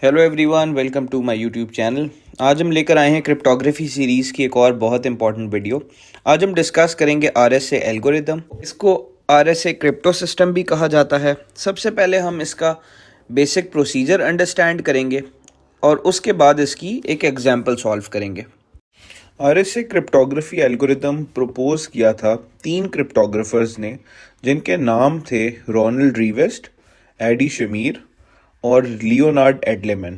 Hello everyone, welcome to my YouTube channel. आज हम लेकर आए हैं क्रिप्टोग्राफी सीरीज़ की एक और बहुत इंपॉर्टेंट वीडियो। आज हम डिस्कस करेंगे आरएसए एल्गोरिदम। इसको आरएसए क्रिप्टो सिस्टम भी कहा जाता है। सबसे पहले हम इसका बेसिक प्रोसीजर अंडरस्टैंड करेंगे और उसके बाद इसकी एक एग्जांपल सॉल्व करेंगे। आरएसए क्रिप्टोग्राफी एल्गोरिदम प्रपोज किया था 3 क्रिप्टोग्राफर्स ने, जिनके नाम थे रोनाल्ड रीवेस्ट, एडी शमीर और लियोनार्ड एडलेमन।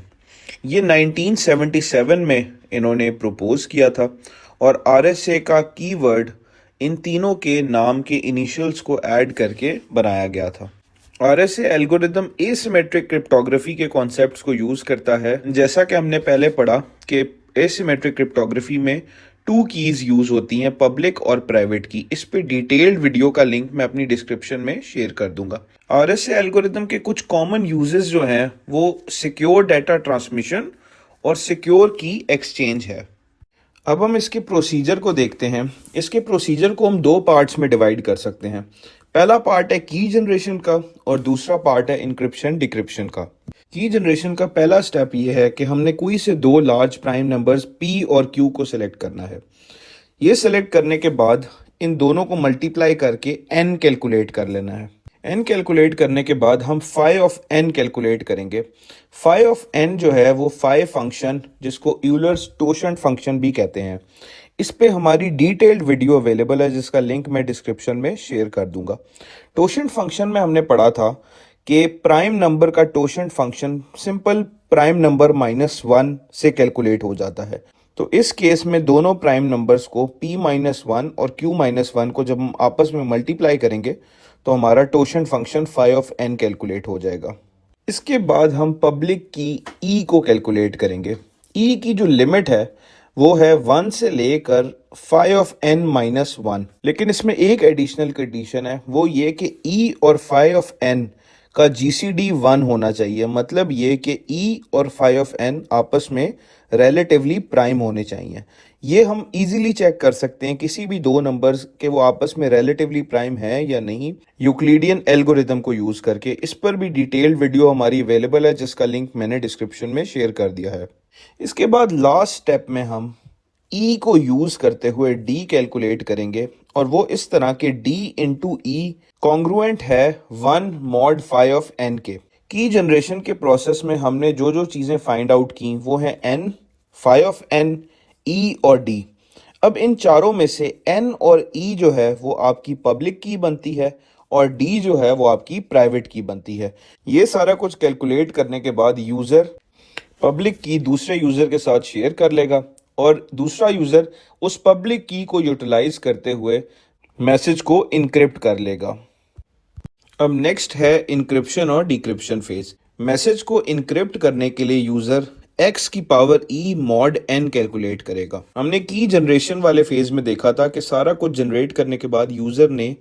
ये 1977 में इन्होंने प्रपोज किया था और आरएसए का कीवर्ड इन तीनों के नाम के इनिशियल्स को ऐड करके बनाया गया था। आरएसए एल्गोरिदम एसिमेट्रिक क्रिप्टोग्राफी के कॉन्सेप्ट्स को यूज करता है। जैसा कि हमने पहले पढ़ा कि एसिमेट्रिक क्रिप्टोग्राफी में 2 कीज यूज होती हैं, पब्लिक और प्राइवेट की। इस पे डिटेल्ड वीडियो का लिंक मैं अपनी डिस्क्रिप्शन में शेयर कर दूंगा। आरएसए एल्गोरिदम के कुछ कॉमन यूजेस जो हैं वो सिक्योर डाटा ट्रांसमिशन और सिक्योर की एक्सचेंज है। अब हम इसके प्रोसीजर को देखते हैं। इसके प्रोसीजर को हम 2 पार्ट्स में डिवाइड कर सकते हैं। पहला पार्ट है की जनरेशन का और दूसरा पार्ट है इंक्रिप्शन डिक्रिप्शन का। की जनरेशन का पहला स्टेप ये है कि हमने कोई से 2 लार्ज प्राइम नंबर्स p और q को सिलेक्ट करना है। ये सिलेक्ट करने के बाद इन दोनों को मल्टीप्लाई करके n कैलकुलेट कर लेना है। n कैलकुलेट करने के बाद हम phi ऑफ n कैलकुलेट करेंगे। phi ऑफ n जो है वो phi फंक्शन, जिसको यूलर्स टोशंट फंक्शन भी कहते हैं, इस पे हमारी डिटेल्ड वीडियो अवेलेबल है, जिसका लिंक मैं डिस्क्रिप्शन में शेयर कर दूंगा। टोशंट फंक्शन में हमने पढ़ा था कि प्राइम नंबर का टोशंट फंक्शन सिंपल प्राइम नंबर -1 से कैलकुलेट हो जाता है। तो इस केस में दोनों प्राइम नंबर्स को p-1 और q-1 को जब हम आपस में मल्टीप्लाई करेंगे तो हमारा totient function phi of n calculate हो जाएगा। इसके बाद हम पब्लिक की e को कैलकुलेट करेंगे। e की जो लिमिट है वो है 1 से लेकर phi ऑफ n-1। लेकिन इसमें एक एडिशनल कंडीशन है, वो ये कि e और phi ऑफ n का GCD 1 होना चाहिए। मतलब ये कि e और phi ऑफ n आपस में रिलेटिवली प्राइम होने चाहिए। ये हम इजीली चेक कर सकते हैं किसी भी 2 नंबर्स के वो आपस में रिलेटिवली प्राइम है या नहीं, यूक्लिडियन एल्गोरिदम को यूज करके। इस पर भी डिटेल्ड वीडियो हमारी अवेलेबल है, जिसका लिंक मैंने डिस्क्रिप्शन में शेयर कर दिया है। इसके बाद लास्ट स्टेप में हम e को यूज करते हुए d कैलकुलेट करेंगे और वो इस तरह के d इंटू ई कॉन्ग्रुएंट है 1 mod phi ऑफ n के। की जनरेशन के प्रोसेस में हमने जो जो चीजें फाइंड आउट की वो है n, phi of n, e और d। अब इन चारों में से n और e जो है वो आपकी पब्लिक की बनती है और d जो है वो आपकी प्राइवेट की बनती है। ये सारा कुछ कैलकुलेट करने के बाद यूजर पब्लिक की दूसरे यूजर के साथ शेयर कर लेगा और दूसरा यूजर उस पब्लिक की को यूटिलाइज करते हुए मैसेज को इनक्रिप्ट कर लेगा। अब नेक्स्ट है इनक्रिप्शन और डिक्रिप्शन फेज। मैसेज को इनक्रिप्ट करने के लिए यूजर x की power e mod n calculate करेगा। हमने की जनरेशन वाले फेज में देखा था कि सारा कुछ जनरेट करने के बाद यूजर ने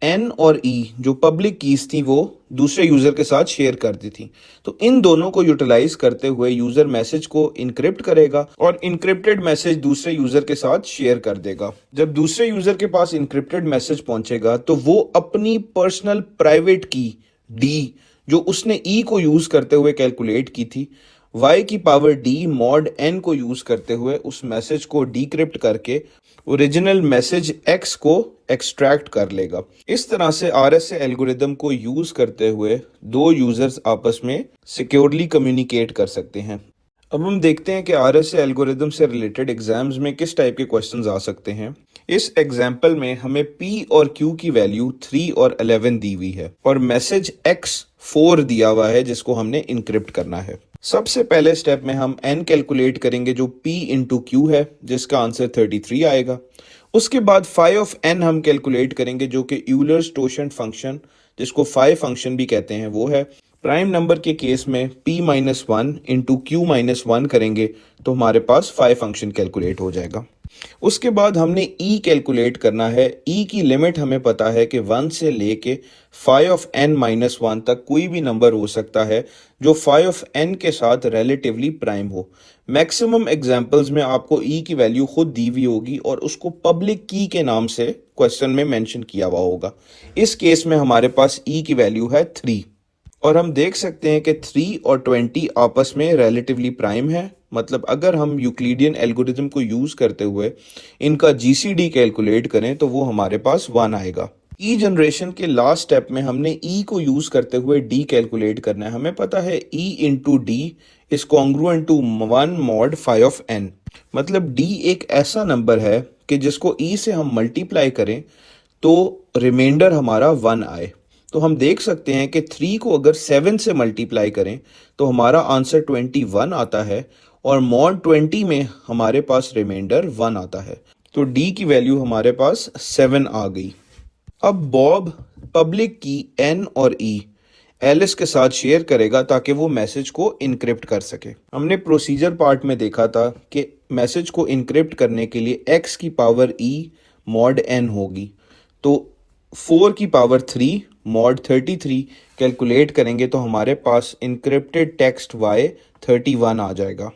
n और e जो पब्लिक कीज थी वो दूसरे यूजर के साथ शेयर कर दी थी। तो इन दोनों को यूटिलाइज करते हुए यूजर मैसेज को इनक्रिप्ट करेगा और इनक्रिप्टेड मैसेज दूसरे यूजर के साथ शेयर कर देगा। जब दूसरे यूजर के पास इनक्रिप्टेड मैसेज पहुंचेगा तो वो अपनी पर्सनल प्राइवेट की d, जो उसने e को यूज करते हुए कैलकुलेट की थी, y की पावर d mod n को यूज करते हुए उस मैसेज को डिक्रिप्ट करके ओरिजिनल मैसेज x को एक्सट्रैक्ट कर लेगा। इस तरह से आरएसए एल्गोरिदम को यूज करते हुए 2 यूजर्स आपस में सिक्योरली कम्युनिकेट कर सकते हैं। अब हम देखते हैं कि आरएसए एल्गोरिदम से रिलेटेड एग्जाम्स में किस टाइप के क्वेश्चंस आ सकते हैं। इस एग्जाम्पल में हमें p और q की वैल्यू 3 और 11 दी हुई है और मैसेज x 4 दिया हुआ है, जिसको हमने इनक्रिप्ट करना है। सबसे पहले स्टेप में हम n कैलकुलेट करेंगे जो p इंटू क्यू है, जिसका आंसर 33 आएगा। उसके बाद phi ऑफ n हम कैलकुलेट करेंगे जो कि यूलर्स टोशंट फंक्शन, जिसको phi फंक्शन भी कहते हैं, वो है। प्राइम नंबर के केस में p-1 इंटू q-1 करेंगे तो हमारे पास phi फंक्शन कैलकुलेट हो जाएगा। उसके बाद हमने e कैलकुलेट करना है। e की लिमिट हमें पता है कि 1 से लेके phi ऑफ n-1 तक कोई भी नंबर हो सकता है जो phi ऑफ n के साथ रिलेटिवली प्राइम हो। मैक्सिमम एग्जांपल्स में आपको e की वैल्यू खुद दी हुई होगी और उसको पब्लिक की के नाम से क्वेश्चन में मेंशन किया हुआ होगा। इस केस में हमारे पास e की वैल्यू है 3। और हम देख सकते हैं कि 3 और 20 आपस में रिलेटिवली प्राइम है। मतलब अगर हम यूक्लिडियन एल्गोरिथम को यूज करते हुए इनका जीसीडी कैलकुलेट करें तो वो हमारे पास 1 आएगा। ई जनरेशन के लास्ट स्टेप में हमने ई को यूज करते हुए डी कैलकुलेट करना है। हमें पता है e into d is congruent to 1 mod 5 of n. मतलब डी एक ऐसा नंबर है कि जिसको ई से हम मल्टीप्लाई करें तो रिमाइंडर हमारा 1 आए। तो हम देख सकते हैं कि 3 को अगर 7 से मल्टीप्लाई करें तो हमारा आंसर 21 आता है और मॉड 20 में हमारे पास रिमाइंडर 1 आता है। तो डी की वैल्यू हमारे पास 7 आ गई। अब बॉब पब्लिक की एन और ई एलिस के साथ शेयर करेगा ताकि वो मैसेज को इनक्रिप्ट कर सके। हमने प्रोसीजर पार्ट में देखा था कि मैसेज को इनक्रिप्ट करने के लिए x की पावर e मॉड n होगी। तो 4 की पावर 3 मॉड 33 कैलकुलेट करेंगे तो हमारे पास इनक्रिप्टेड टेक्स्ट y 31 आ जाएगा।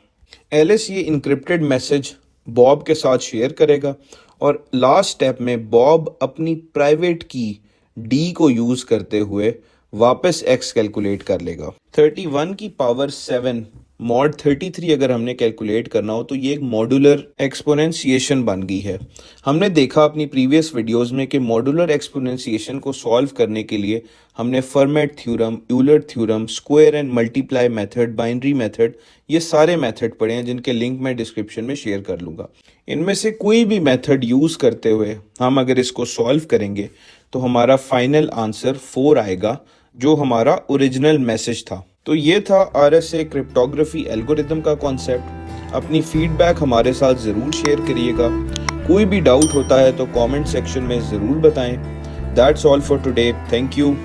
एलिस ये इनक्रिप्टेड मैसेज बॉब के साथ शेयर करेगा और लास्ट स्टेप में बॉब अपनी प्राइवेट की डी को यूज करते हुए वापस x कैलकुलेट कर लेगा। 31 की पावर 7 मॉड 33 अगर हमने कैलकुलेट करना हो तो ये एक मॉड्यूलर एक्सपोनेंशिएशन बन गई है। हमने देखा अपनी प्रीवियस वीडियोस में कि मॉड्यूलर एक्सपोनेंशिएशन को सॉल्व करने के लिए हमने format theorem, Euler theorem, square and multiply method, binary method, ये सारे मेथड पढ़े हैं जिनके लिंक मैं डिस्क्रिप्शन में शेयर कर लूँगा। इनमें से कोई भी मेथड यूज़ करते हुए हम अगर इसको सॉल्व करेंगे तो हमारा फाइनल आंसर 4 आएगा जो हमारा ओरिजिनल मैसेज था। तो ये था आरएसए क्रिप्टोग्राफी एल्गोरिथम का कॉन्सेप्ट। अपनी फीडबैक हमारे साथ ज़रूर शेयर करिएगा। कोई भी डाउट होता है तो कमेंट सेक्शन में ज़रूर बताएं। That's all for today. Thank you.